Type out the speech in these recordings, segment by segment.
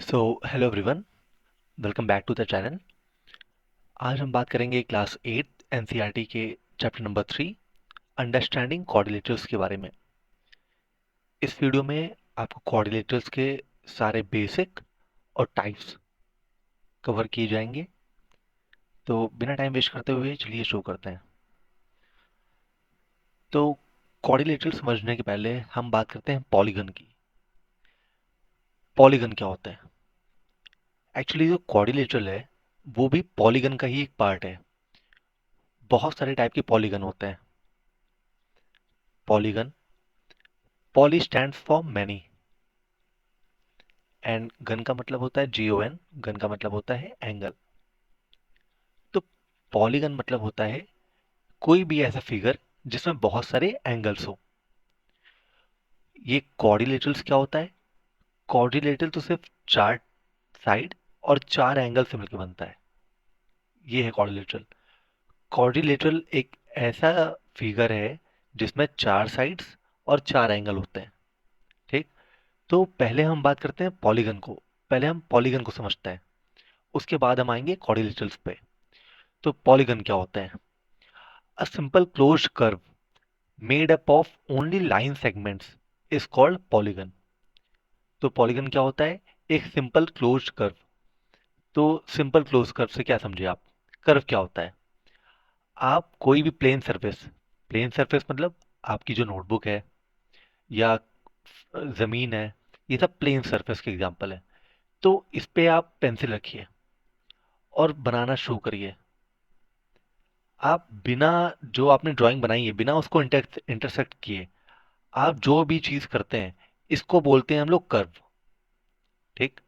So hello everyone, welcome back to the channel. आज हम बात करेंगे क्लास 8 एनसीईआरटी के चैप्टर नंबर 3 अंडरस्टैंडिंग कोऑर्डिनेटर्स के बारे में। इस वीडियो में आपको कोऑर्डिनेटर्स के सारे बेसिक और टाइप्स कवर किए जाएंगे। तो बिना टाइम वेस्ट करते हुए चलिए शुरू करते हैं। तो कोऑर्डिनेटर समझने के पहले हम बात करते हैं पॉलीगन की। पॉलीगन क्या होता है? एक्चुअली जो कोऑर्डिनेटर है वो भी पॉलीगन का ही एक पार्ट है। बहुत सारे टाइप के पॉलीगन होते हैं। Polygon, poly stands for many, and gun का मतलब होता है GON। गन का मतलब होता है एंगल। तो पॉलीगन मतलब होता है कोई भी ऐसा फिगर जिसमें बहुत सारे एंगल्स हो। ये क्वाड्रिलेटरल्स क्या होता है? क्वाड्रिलेटरल तो सिर्फ चार साइड और चार एंगल से मिलकर बनता है। ये है क्वाड्रिलेटरल। क्वाड्रिलेटरल एक ऐसा फिगर है जिसमें चार साइड्स और चार एंगल होते हैं। ठीक। तो पहले हम बात करते हैं पॉलीगन को। पहले हम पॉलीगन को समझते हैं, उसके बाद हम आएंगे क्वाड्रिलेटरल्स पे। तो पॉलीगन क्या होता है? A simple closed curve made up of only line segments is called polygon। तो पॉलीगन क्या होता है? एक सिंपल क्लोज्ड कर्व। तो सिंपल क्लोज कर्व से क्या समझे आप? कर्व क्या होता है? आप कोई भी प्लेन सरफेस मतलब आपकी जो नोटबुक है या जमीन है, ये सब प्लेन सरफेस के एग्जांपल है। तो इस पे आप पेंसिल रखिए और बनाना शुरू करिए। आप बिना, जो आपने ड्राइंग बनाई है बिना उसको इंटरसेक्ट किए आप जो भी चीज करते हैं, इसको बोलते हैं हम लोग कर्व। ठीक।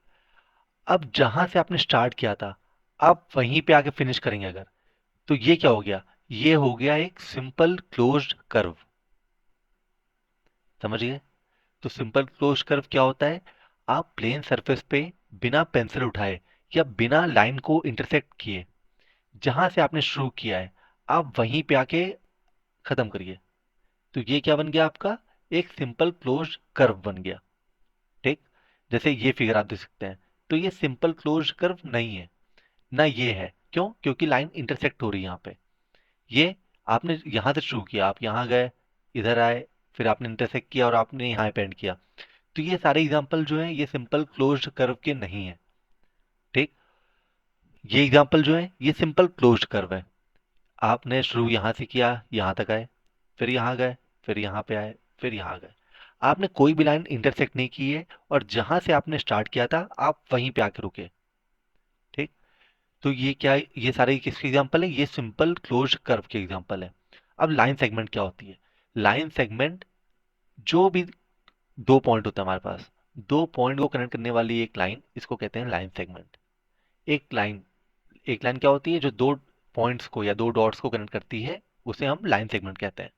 अब जहां से आपने स्टार्ट किया था, आप वहीं पे आके फिनिश करेंगे अगर, तो ये क्या हो गया? ये हो गया एक सिंपल क्लोज्ड कर्व। समझ गए? तो सिंपल क्लोज्ड कर्व क्या होता है? आप प्लेन सरफेस पे बिना पेंसिल उठाए या बिना लाइन को इंटरसेक्ट किए, जहां से आपने शुरू किया है, आप वहीं पे आके खत्म करिए। तो ये क्या बन गया आपका? एक सिंपल क्लोज्ड कर्व बन गया। ठीक। जैसे ये फिगर आप देख सकते हैं, तो ये सिंपल क्लोज्ड कर्व नहीं है ना, ये है। क्यों? क्योंकि लाइन इंटरसेक्ट हो रही है यहाँ पे। ये आपने यहाँ से शुरू किया, आप यहाँ गए, इधर आए, फिर आपने इंटरसेक्ट किया और आपने यहाँ पे एंड किया। तो ये सारे एग्जांपल जो हैं ये सिंपल क्लोज्ड कर्व के नहीं है। ठीक। ये एग्जांपल जो है ये सिंपल क्लोज्ड कर्व है। आपने शुरू यहाँ से किया, यहाँ तक आए, फिर यहाँ गए, फिर यहाँ पे आए, फिर यहाँ गए। आपने कोई भी लाइन इंटरसेक्ट नहीं की है, और जहां से आपने स्टार्ट किया था आप वहीं पे आके रुके। ठीक। तो ये क्या है? ये सारे किसके एग्जांपल है? ये सिंपल क्लोज्ड कर्व के एग्जांपल है। अब लाइन सेगमेंट क्या होती है? लाइन सेगमेंट, जो भी दो पॉइंट होता है हमारे पास, दो पॉइंट को कनेक्ट करने वाली एक लाइन, इसको कहते हैं लाइन सेगमेंट। एक लाइन क्या होती है? जो दो पॉइंट्स को या दो डॉट्स को कनेक्ट करती है, उसे हम लाइन सेगमेंट कहते हैं।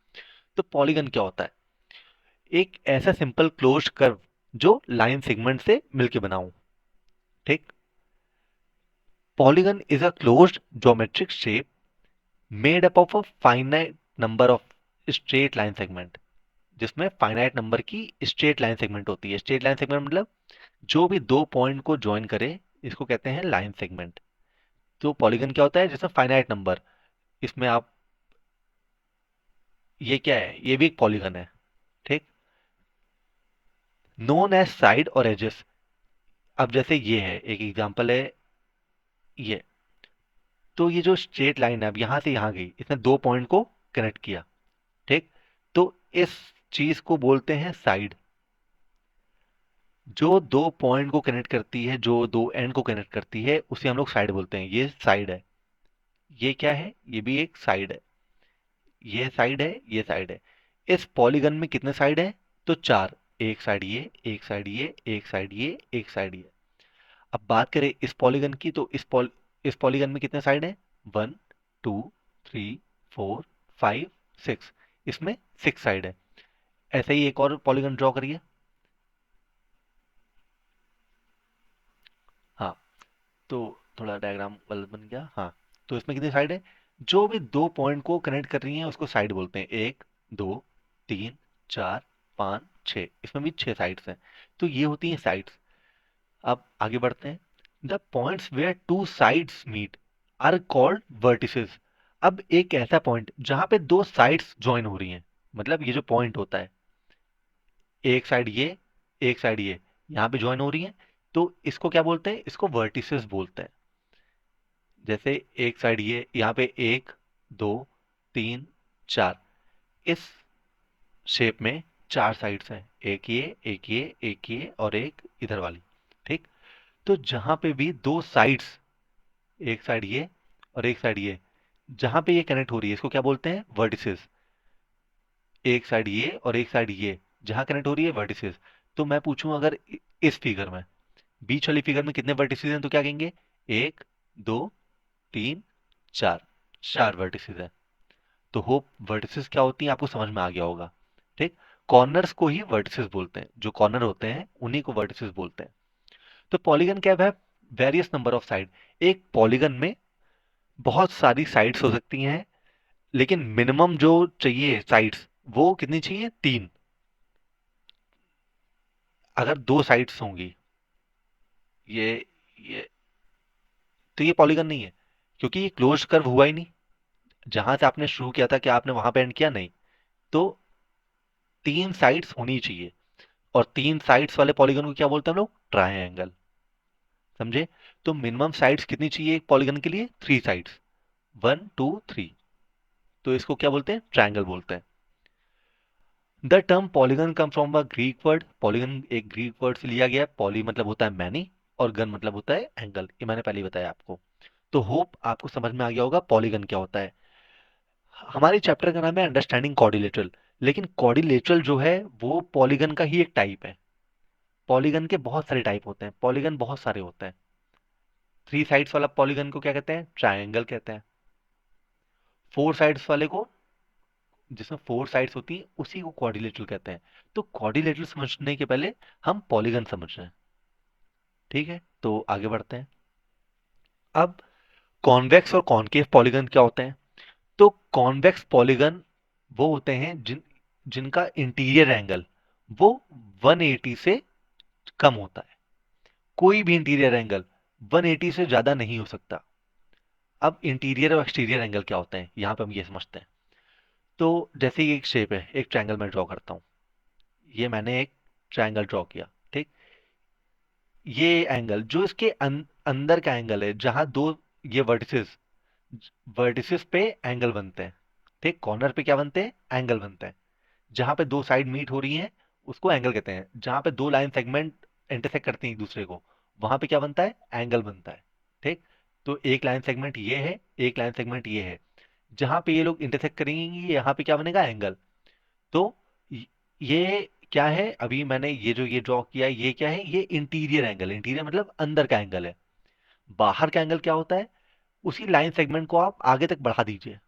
तो पॉलीगन क्या होता है? एक ऐसा सिंपल क्लोज्ड कर्व जो लाइन सेगमेंट से मिलके बना हो। ठीक। Polygon is a closed geometric shape made up of a finite number of straight line segment, जिसमें फाइनाइट नंबर की स्ट्रेट लाइन सेगमेंट होती है। स्ट्रेट लाइन सेगमेंट मतलब जो भी दो पॉइंट को ज्वाइन करे, इसको कहते हैं लाइन सेगमेंट। तो पॉलीगन क्या होता है? जिसमें फाइनाइट नंबर, इसमें आप, ये क्या है? ये भी एक पॉलीगन है। ठीक। नोन एज साइड और एजेस। अब जैसे ये है, एक एग्जांपल है ये। तो ये जो स्ट्रेट लाइन है अब यहां से यहां गई, इसने दो पॉइंट को कनेक्ट किया। ठीक। तो इस चीज को बोलते हैं साइड। जो दो पॉइंट को कनेक्ट करती है, जो दो एंड को कनेक्ट करती है, उसे हम लोग साइड बोलते हैं। ये साइड है। ये क्या है? ये भी एक साइड है। ये साइड है, ये साइड है। इस पॉलीगन में कितने साइड है? तो चार। एक साइड ये, एक साइड ये, एक साइड ये, एक साइड ये। अब बात करें इस पॉलीगन की, तो इस पॉलीगन में कितने साइड है? 1 2 3 4 5 6। इसमें 6 साइड है। ऐसे ही एक और पॉलीगन ड्रॉ करिए। हाँ। तो थोड़ा डायग्राम गलत बन गया। हाँ। तो इसमें कितनी साइड है? जो भी दो पॉइंट को कनेक्ट कर रही हैं उसको साइड बोलते हैं। 1 2 3 4 5 6। इसमें भी 6 साइड्स हैं। तो ये होती हैं साइड्स। अब आगे बढ़ते हैं। The points where two sides meet are called vertices. अब एक ऐसा पॉइंट जहां पे दो साइड्स ज्वाइन हो रही हैं, मतलब ये जो पॉइंट होता है, एक साइड ये, एक साइड ये, यहाँ पे ज्वाइन हो रही हैं, तो इसको क्या बोलते हैं? इसको वर्टिसेस बोलते हैं। जैसे एक साइड ये, यहाँ पे एक, दो, तीन, चार, इस शेप में चार साइड्स हैं, एक ये, एक ये, एक ये और एक इधर वाली। ठीक। तो जहां पे भी दो साइड्स, एक साइड ये और एक साइड ये, जहां पे ये कनेक्ट हो रही है, इसको क्या बोलते हैं? वर्टिसेस। एक साइड ये और एक साइड ये, जहां कनेक्ट हो रही है, वर्टिसेस। तो मैं पूछूं अगर इस फिगर में, बीच वाली फिगर में कितने वर्टिसेस हैं, तो क्या कहेंगे? एक, दो, तीन, चार, चार वर्टिसेस हैं। तो होप वर्टिसेस क्या होती हैं आपको समझ में आ गया होगा। ठीक। कॉर्नर्स को ही वर्टिसेस बोलते हैं, जो कॉर्नर होते हैं उन्हीं को वर्टिसेस बोलते हैं। तो पॉलीगन क्या है? Various number of side. एक पॉलीगन में बहुत सारी साइड्स हो सकती हैं, लेकिन मिनिमम जो चाहिए साइड्स, वो कितनी चाहिए? तीन। अगर दो साइड्स होंगी, ये तो ये पॉलीगन नहीं है, क्योंकि ये क्लोज कर्व हुआ ही नहीं। जहां से आपने शुरू किया था कि आपने वहां पे एंड किया, नहीं। तो तीन साइड्स होनी चाहिए, और तीन साइड्स वाले पॉलीगन को क्या बोलते हैं हम लोग? ट्रायंगल। समझे? तो मिनिमम साइड्स कितनी चाहिए एक पॉलीगन के लिए? Three sides, one two three. तो इसको क्या बोलते हैं? ट्रायंगल बोलते हैं। The term polygon come from a Greek word. Polygon एक ग्रीक वर्ड से लिया गया है। पॉली मतलब होता है मैनी, और गन मतलब होता है एंगल। ये मैंने पहले ही बताया आपको। तो होप आपको समझ में आ गया होगा पॉलीगन क्या होता है। हमारे चैप्टर का नाम है अंडरस्टैंडिंग कॉर्डिलेटरल, लेकिन कॉर्डिलेटरल जो है वो पॉलीगन का ही एक टाइप है। पॉलीगन के बहुत सारे टाइप होते हैं, पॉलीगन बहुत सारे होते हैं। थ्री साइड्स वाला पॉलीगन को क्या कहते हैं? ट्रायंगल कहते हैं। फोर साइड्स वाले को, जिसमें फोर साइड्स होती हैं, उसी को क्वाड्रिलेटरल कहते हैं। तो क्वाड्रिलेटरल समझने के पहले हम पॉलीगन समझ रहे हैं। ठीक है, तो आगे बढ़ते हैं। अब कॉन्वेक्स और कॉनकेव पॉलीगन क्या होते हैं? तो कॉन्वेक्स पॉलीगन वो होते हैं जिनका इंटीरियर एंगल वो 180 से कम होता है। कोई भी इंटीरियर एंगल 180 से ज्यादा नहीं हो सकता। अब इंटीरियर और एक्सटीरियर एंगल क्या होते हैं, यहां पे हम ये समझते हैं। तो जैसे ये एक शेप है, एक ट्रायंगल मैं ड्रॉ करता हूं। ये मैंने एक ट्रायंगल ड्रॉ किया। ठीक। ये एंगल जो इसके अंदर का एंगल है, जहां दो ये वर्टिसेस, वर्टिसेस पे एंगल बनते हैं। ठीक। कॉर्नर पे क्या बनते हैं? एंगल बनते हैं। जहां पे दो साइड मीट हो रही हैं, उसको एंगल कहते हैं। जहां पे दो लाइन सेगमेंट इंटरसेक्ट करती हैं एक दूसरे को, वहां पे क्या बनता है? एंगल बनता है। ठीक। तो एक लाइन सेगमेंट ये है, एक लाइन सेगमेंट ये है। जहां पे ये लोग इंटरसेक्ट करेंगे, यहाँ पे क्या बनेगा? एंगल। तो य- ये क्या है? अभी मैंने ये जो ये ड्रॉ किया है, ये क्या है? ये इंटीरियर एंगल। इंटीरियर मतलब अंदर का एंगल है। बाहर का एंगल क्या होता है? उसी लाइन सेगमेंट को आप आगे तक बढ़ा दीजिए।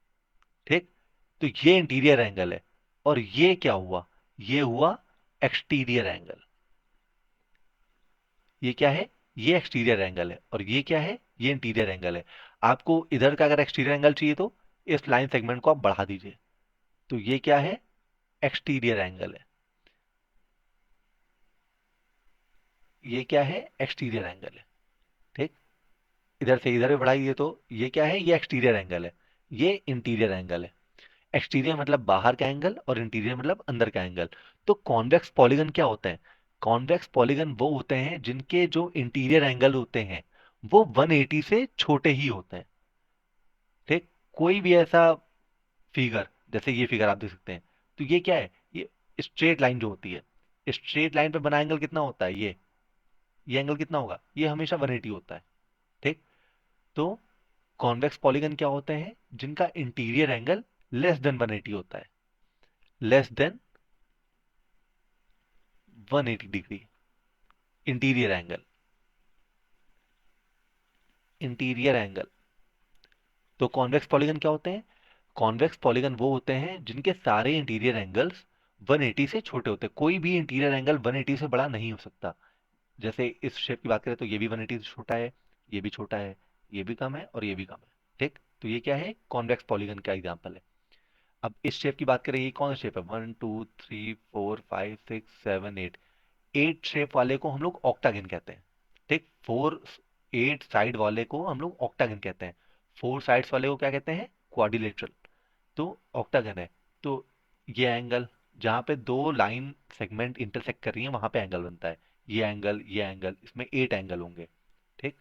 ठीक। तो ये इंटीरियर एंगल है। और ये क्या हुआ? ये हुआ एक्सटीरियर एंगल। ये क्या है? ये एक्सटीरियर एंगल है। और ये क्या है? ये इंटीरियर एंगल है। आपको इधर का अगर एक्सटीरियर एंगल चाहिए, तो इस लाइन सेगमेंट को आप बढ़ा दीजिए। तो ये क्या है? एक्सटीरियर एंगल है। ये क्या है? एक्सटीरियर एंगल है। ठीक। इधर से इधर भी बढ़ाइए, तो ये क्या है? ये एक्सटीरियर एंगल है। ये इंटीरियर एंगल है। एक्सटीरियर मतलब बाहर का एंगल, और इंटीरियर मतलब अंदर का एंगल। तो कॉन्वेक्स पॉलीगन क्या होते हैं? कॉन्वेक्स पॉलीगन वो होते हैं जिनके जो इंटीरियर एंगल होते हैं वो 180 से छोटे ही होते हैं। ठीक। कोई भी ऐसा फिगर, जैसे ये फिगर आप देख सकते हैं, तो ये क्या है? ये स्ट्रेट लाइन जो होती है, स्ट्रेट लाइन पे बना एंगल कितना होता है? ये एंगल कितना होगा? ये हमेशा 180 होता है। ठीक। तो कॉन्वेक्स पॉलीगन क्या होते हैं? जिनका इंटीरियर एंगल लेस देन 180 होता है। Less than 180 degree interior angle. Interior angle. तो कॉन्वेक्स पॉलीगन क्या होते हैं? कॉन्वेक्स पॉलीगन वो होते हैं जिनके सारे इंटीरियर एंगल्स 180 से छोटे होते हैं। कोई भी इंटीरियर एंगल 180 से बड़ा नहीं हो सकता। जैसे इस शेप की बात करें, तो ये भी 180 से छोटा है, ये भी छोटा है, ये भी कम है, और ये भी कम है। ठीक। तो ये क्या है? कॉन्वेक्स पॉलीगन का एग्जाम्पल है। अब इस शेप की बात करें, ये कौन सा शेप है? 1 2 3 4 5 6 7 8। 8 शेप वाले को हम लोग ऑक्टागन कहते हैं। ठीक, 8 साइड वाले को हम लोग ऑक्टागन कहते हैं, 4 साइड्स वाले को क्या कहते हैं, क्वाड्रिलेटरल। तो ऑक्टागन है, तो ये एंगल जहाँ पे दो लाइन सेगमेंट इंटरसेक्ट कर रही है वहां पे एंगल बनता है, ये एंगल, इसमें 8 एंगल होंगे। ठीक,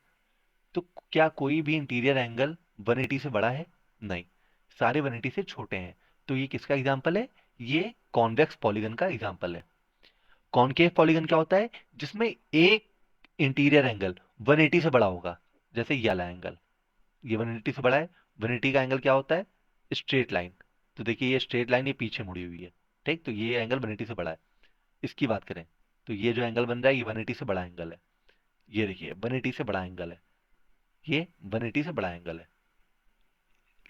तो क्या कोई भी इंटीरियर एंगल 180 से बड़ा है? नहीं, सारे 180 से छोटे हैं। तो ये किसका एग्जाम्पल है? ये कॉन्वेक्स पॉलीगन का एग्जाम्पल है। कॉनकेव पॉलीगन क्या होता है? जिसमें एक इंटीरियर एंगल 180 से बड़ा होगा, जैसे ये वाला एंगल, ये 180 से बड़ा है। 180 का एंगल क्या होता है? Straight line. तो देखिए ये स्ट्रेट लाइन ये पीछे मुड़ी हुई है, ठीक, तो ये एंगल 180 से बड़ा है। इसकी बात करें तो ये जो एंगल बन रहा है ये 180 से बड़ा एंगल है। ये देखिए 180 से बड़ा एंगल है, ये 180 से बड़ा एंगल है।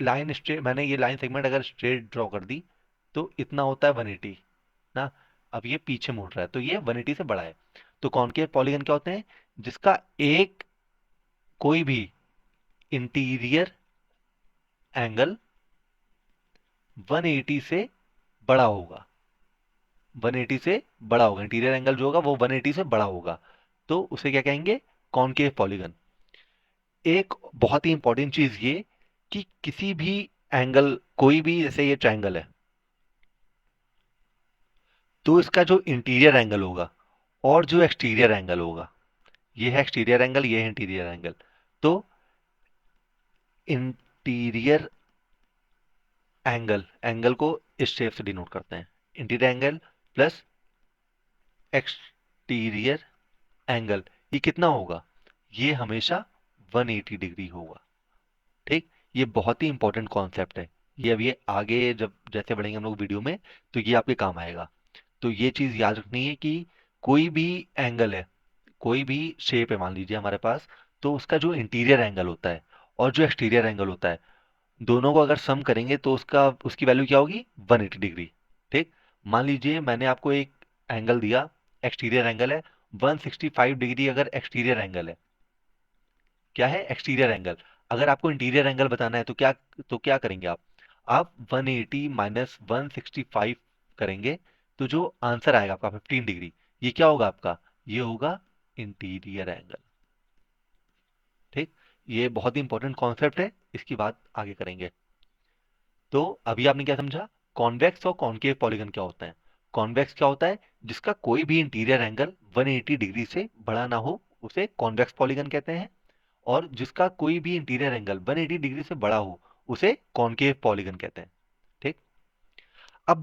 लाइन स्ट्रेट, मैंने ये लाइन सेगमेंट अगर स्ट्रेट ड्रॉ कर दी तो इतना होता है 180 ना। अब ये पीछे मुड़ रहा है तो ये 180 से बड़ा है। तो कॉनकेव पॉलीगन क्या होते हैं? जिसका एक कोई भी इंटीरियर एंगल 180 से बड़ा होगा, 180 से बड़ा होगा, इंटीरियर एंगल जो होगा वो 180 से बड़ा होगा, तो उसे क्या कहेंगे? Concave polygon. एक बहुत ही इंपॉर्टेंट चीज ये कि किसी भी एंगल, कोई भी, जैसे ये ट्रायंगल है, तो इसका जो इंटीरियर एंगल होगा और जो एक्सटीरियर एंगल होगा, ये है एक्सटीरियर एंगल, ये है इंटीरियर एंगल, तो इंटीरियर एंगल, एंगल को इस शेप से डिनोट करते हैं, interior angle plus exterior angle, ये कितना होगा? ये हमेशा 180 डिग्री होगा। ठीक, ये बहुत ही इंपॉर्टेंट कॉन्सेप्ट है। ये अब ये आगे जब जैसे बढ़ेंगे हम लोग वीडियो में तो ये आपके काम आएगा। तो ये चीज याद रखनी है कि कोई भी एंगल है, कोई भी शेप है मान लीजिए हमारे पास, तो उसका जो इंटीरियर एंगल होता है और जो एक्सटीरियर एंगल होता है, दोनों को अगर सम करेंगे तो उसका उसकी वैल्यू क्या होगी? 180 डिग्री। ठीक, मान लीजिए मैंने आपको एक एंगल दिया, एक्सटीरियर एंगल है 165 डिग्री, अगर एक्सटीरियर एंगल है, क्या है? Exterior angle. अगर आपको इंटीरियर एंगल बताना है तो क्या करेंगे आप 180 माइनस 165 करेंगे, तो जो आंसर आएगा आपका 15 डिग्री, ये क्या होगा आपका? ये होगा इंटीरियर एंगल। ठीक, ये बहुत ही इंपॉर्टेंट कॉन्सेप्ट है, इसकी बात आगे करेंगे। तो अभी आपने क्या समझा? कॉन्वेक्स और कॉनकेव पॉलीगन क्या होता है? कॉन्वेक्स क्या होता है? जिसका कोई भी इंटीरियर एंगल 180 डिग्री से बड़ा ना हो, उसे कॉन्वेक्स पॉलीगन कहते हैं। और जिसका कोई भी इंटीरियर एंगल 180 डिग्री से बड़ा हो, उसे कॉनकेव पॉलीगन कहते हैं। ठीक, अब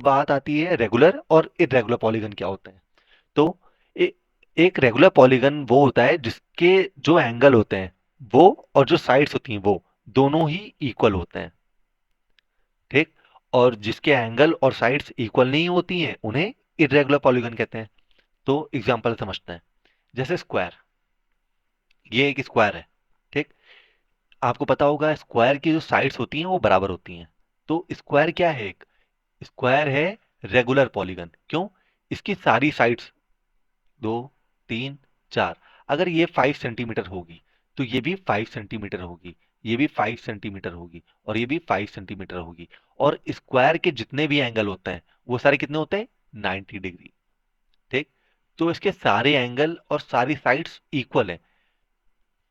बात आती है रेगुलर और इरेगुलर पॉलीगन क्या होते हैं। तो ए, एक रेगुलर पॉलीगन वो होता है जिसके जो एंगल होते हैं वो, और जो साइड्स होती हैं वो, दोनों ही इक्वल होते हैं। ठीक, और जिसके एंगल और साइड्स इक्वल नहीं होती हैं उन्हें इरेगुलर पॉलीगन कहते हैं। तो एग्जांपल समझते हैं, जैसे स्क्वायर, ये एक स्क्वायर है। ठीक, आपको पता होगा स्क्वायर की जो साइड्स होती हैं वो बराबर होती हैं। तो स्क्वायर क्या है? एक स्क्वायर है रेगुलर पॉलीगन। क्यों? इसकी सारी साइड्स, 2, 3, 4, अगर ये 5 सेंटीमीटर होगी तो ये भी 5 सेंटीमीटर होगी, ये भी 5 सेंटीमीटर होगी, और ये भी 5 सेंटीमीटर होगी। और स्क्वायर के जितने भी एंगल होते हैं वो सारे कितने होते हैं? 90 डिग्री। ठीक, तो इसके सारे एंगल और सारी साइड्स इक्वल है।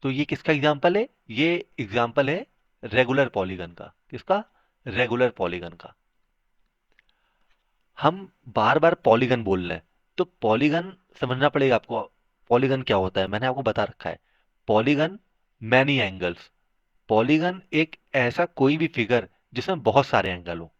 तो ये किसका एग्जाम्पल है? ये एग्जाम्पल है रेगुलर पॉलीगन का। किसका? रेगुलर पॉलीगन का। हम बार बार पॉलीगन बोल रहे हैं, तो पॉलीगन समझना पड़ेगा आपको। पॉलीगन क्या होता है मैंने आपको बता रखा है। Polygon, many angles. पॉलीगन एक ऐसा कोई भी फिगर जिसमें बहुत सारे एंगल हो।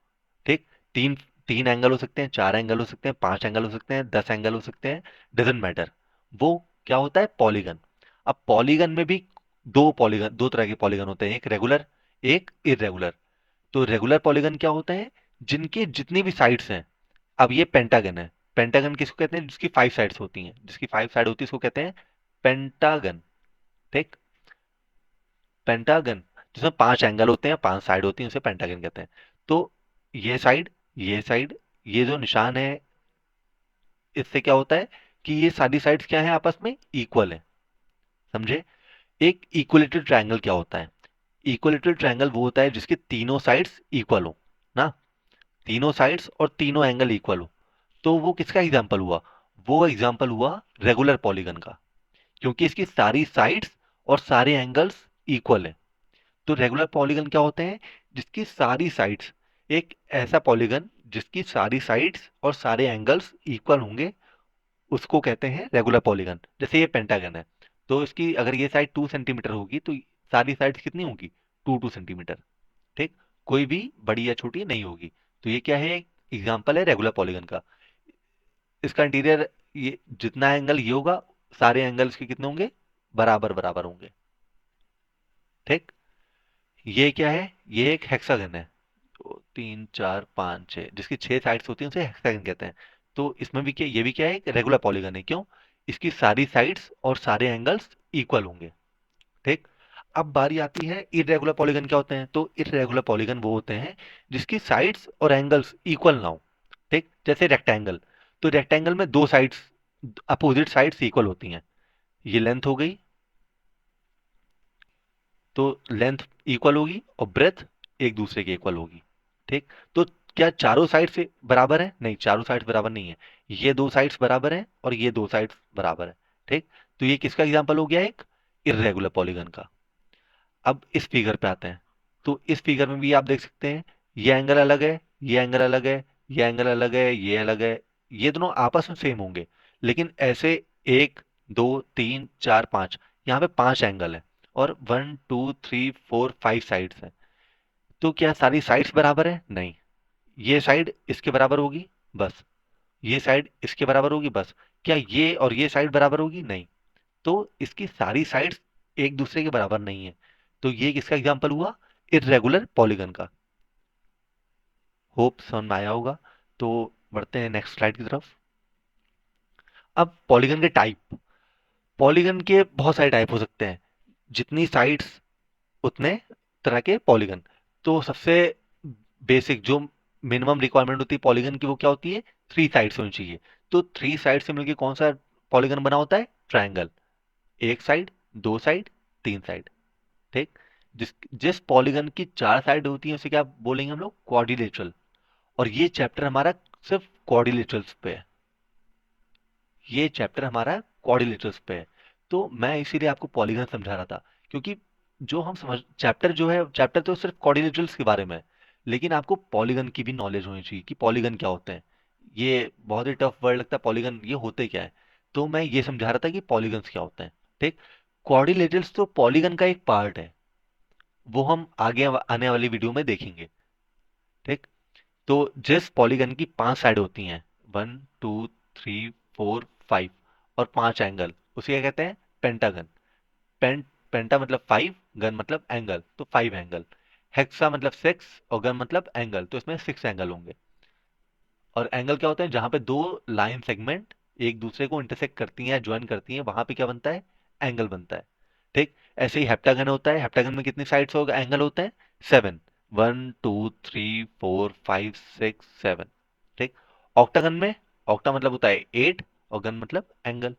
ठीक, तीन तीन एंगल हो सकते हैं, 4 एंगल हो सकते हैं, 5 एंगल हो सकते हैं, 10 एंगल हो सकते हैं, डजेंट मैटर। वो क्या होता है? पॉलीगन। अब पॉलीगन में भी दो तरह के पॉलीगन होते हैं, एक रेगुलर, एक इरेगुलर। तो रेगुलर पॉलीगन क्या होते हैं? जिनकी जितनी भी साइड्स हैं, अब ये पेंटागन है। पेंटागन किसको कहते हैं? जिसकी 5 साइड्स होती हैं, जिसकी 5 साइड होती है उसको कहते हैं पेंटागन। ठीक, पेंटागन जिसमें 5 एंगल होते हैं, 5 साइड होती हैं, उसे पेंटागन कहते हैं। तो ये साइड, ये साइड, ये जो निशान है, इससे क्या होता है कि ये सारी साइड्स क्या है? आपस में इक्वल है। समझे? एक इक्विलेटरल ट्रायंगल क्या होता है? इक्विलेटरल ट्रायंगल वो होता है जिसके तीनों साइड्स इक्वल हो ना, तीनों साइड्स और तीनों एंगल इक्वल हो। तो वो किसका एग्जाम्पल हुआ? वो एग्जाम्पल हुआ रेगुलर पॉलीगन का। क्योंकि इसकी सारी साइड्स और सारे एंगल्स इक्वल है। तो रेगुलर पॉलीगन क्या होते हैं? जिसकी सारी साइड्स, एक ऐसा पॉलीगन जिसकी सारी साइड्स और सारे एंगल्स इक्वल होंगे, उसको कहते हैं रेगुलर पॉलीगन। जैसे ये पेंटागन है, तो इसकी अगर ये साइड 2 सेंटीमीटर होगी तो सारी साइड्स कितनी होंगी? 2 2 सेंटीमीटर। ठीक, कोई भी बड़ी या छोटी नहीं होगी। तो ये क्या है? एक एग्जाम्पल है रेगुलर पॉलीगन का। इसका इंटीरियर, ये जितना एंगल ये होगा, सारे एंगल्स के कितने होंगे? बराबर बराबर होंगे। ठीक, ये क्या है? ये एक हेक्सागन है। तो 3 4 5 6, जिसकी 6 साइड्स होती हैं उसे हेक्सागन कहते हैं। तो इसमें भी क्या, ये भी क्या है? एक रेगुलर पॉलीगन है। क्यों? इसकी सारी साइड्स और सारे एंगल्स इक्वल होंगे। ठीक, अब बारी आती है इरेगुलर पॉलीगन क्या होते हैं। तो इरेगुलर पॉलीगन वो होते हैं जिसकी साइड्स और एंगल्स इक्वल ना हो। ठीक, जैसे रेक्टेंगल। तो रेक्टेंगल में दो साइड्स, अपोजिट साइड्स इक्वल होती हैं। ये लेंथ हो गई, तो लेंथ इक्वल होगी और ब्रेथ एक दूसरे के इक्वल होगी। ठीक, तो क्या चारों साइड से बराबर है? नहीं, चारों साइड्स बराबर नहीं है। ये दो साइड्स बराबर हैं और ये दो साइड्स बराबर है। ठीक, तो ये किसका एग्जांपल हो गया? एक इरेगुलर पॉलीगन का। अब इस फिगर पे आते हैं। तो इस फिगर में भी आप देख सकते हैं, ये एंगल अलग है, ये एंगल अलग है, ये एंगल अलग है, ये अलग है। ये दोनों आपस में सेम होंगे, लेकिन ऐसे 1 2 3 4 5, यहाँ पे 5 एंगल है और 1 2 3 4 5 साइड्स हैं। तो क्या सारी साइड्स बराबर है? नहीं। ये साइड इसके बराबर होगी, बस। ये साइड इसके बराबर होगी, बस। क्या ये और ये साइड बराबर होगी? नहीं। तो इसकी सारी साइड्स एक दूसरे के बराबर नहीं है। तो ये किसका एग्जांपल हुआ? इर्रेगुलर पॉलीगन का। होप समझ में आया होगा। तो बढ़ते हैं नेक्स्ट स्लाइड की तरफ। अब पॉलीगन के टाइप। पॉलीगन के बहुत सारे टाइप हो सकते हैं। जितनी साइड्स उतने तरह के पॉलीगन। तो सबसे बेसिक जो मिनिमम रिक्वायरमेंट होती है पॉलीगन की, वो क्या होती है? 3 साइड्स होनी चाहिए। तो 3 साइड से मिलकर कौन सा पॉलीगन बना होता है? ट्रायंगल। एक साइड, दो साइड, 3 साइड। ठीक, जिस जिस पॉलीगन की 4 साइड होती है उसे क्या बोलेंगे हम लोग? क्वाड्रिलेटरल। और ये चैप्टर हमारा सिर्फ क्वाड्रिलेटरल्स पे है। ये चैप्टर हमारा क्वाड्रिलेटरल्स पे है। तो मैं इसीलिए आपको पॉलीगन समझा रहा था, क्योंकि जो हम समझ, चैप्टर जो है, चैप्टर तो सिर्फ क्वाड्रिलेटरल्स के बारे में है, लेकिन आपको पॉलीगन की भी नॉलेज होनी चाहिए कि पॉलीगन क्या होते हैं। ये बहुत ही टफ वर्ड लगता है पॉलीगन, ये होते क्या है। तो मैं ये समझा रहा था कि पॉलीगन्स क्या होते हैं। ठीक, क्वाड्रिलेटरल्स तो पॉलीगन का एक पार्ट है, वो हम आगे आने वाली वीडियो में देखेंगे। ठीक, तो जिस पॉलीगन की 5 साइड होती हैं, 1 2 3 4 5, और 5 एंगल, उसे क्या कहते हैं? पेंटागन। पेंटा मतलब 5, गन मतलब एंगल, तो 5 एंगल। हेक्सा मतलब 6 और गन मतलब एंगल, तो इसमें 6 एंगल होंगे। और एंगल क्या होते हैं? जहां पे दो लाइन सेगमेंट एक दूसरे को इंटरसेक्ट करती हैं, ज्वाइन करती हैं, वहां पे क्या बनता है? एंगल बनता है। ठीक, ऐसे ही हेप्टागन होता है। हेप्टागन में कितनी साइड्स होगा? एंगल होते हैं 7। 1 2 3 4 5 6 7। ठीक, ऑक्टागन में, ऑक्टा मतलब होता है 8 और गन मतलब एंगल।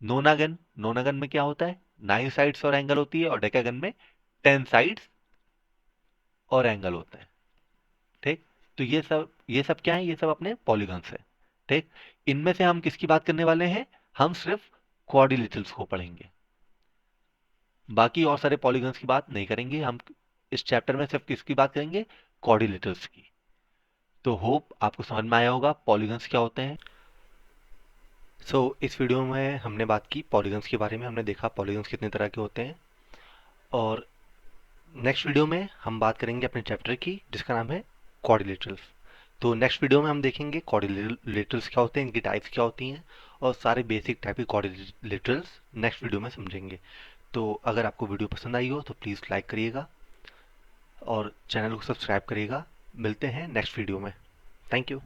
नोनागन, नोनागन में क्या होता है? 9 साइड्स और एंगल होती है। और डेकागन में 10 साइड्स और एंगल होता है। ठीक, तो ये सब क्या है? ये सब अपने पॉलीगन्स है। ठीक, इनमें से हम किसकी बात करने वाले हैं? हम सिर्फ क्वाड्रिलेटरल्स को पढ़ेंगे, बाकी और सारे पॉलीगन्स की बात नहीं करेंगे हम। इस चैप्टर में सिर्फ किसकी बात करेंगे? क्वाड्रिलेटरल्स की। तो होप आपको समझ में आया होगा पॉलीगन्स क्या होते हैं। इस वीडियो में हमने बात की पॉलीगन्स के बारे में। हमने देखा पॉलीगन्स कितने तरह के होते हैं। और नेक्स्ट वीडियो में हम बात करेंगे अपने चैप्टर की, जिसका नाम है क्वाड्रिलेटरल्स। तो नेक्स्ट वीडियो में हम देखेंगे क्वाड्रिलेटरल्स क्या होते हैं, इनकी टाइप्स क्या होती हैं, और सारे बेसिक टाइप के क्वाड्रिलेटरल्स नेक्स्ट वीडियो में समझेंगे। तो अगर आपको वीडियो पसंद आई हो तो प्लीज़ लाइक करिएगा और चैनल को सब्सक्राइब करिएगा। मिलते हैं नेक्स्ट वीडियो में। Thank you.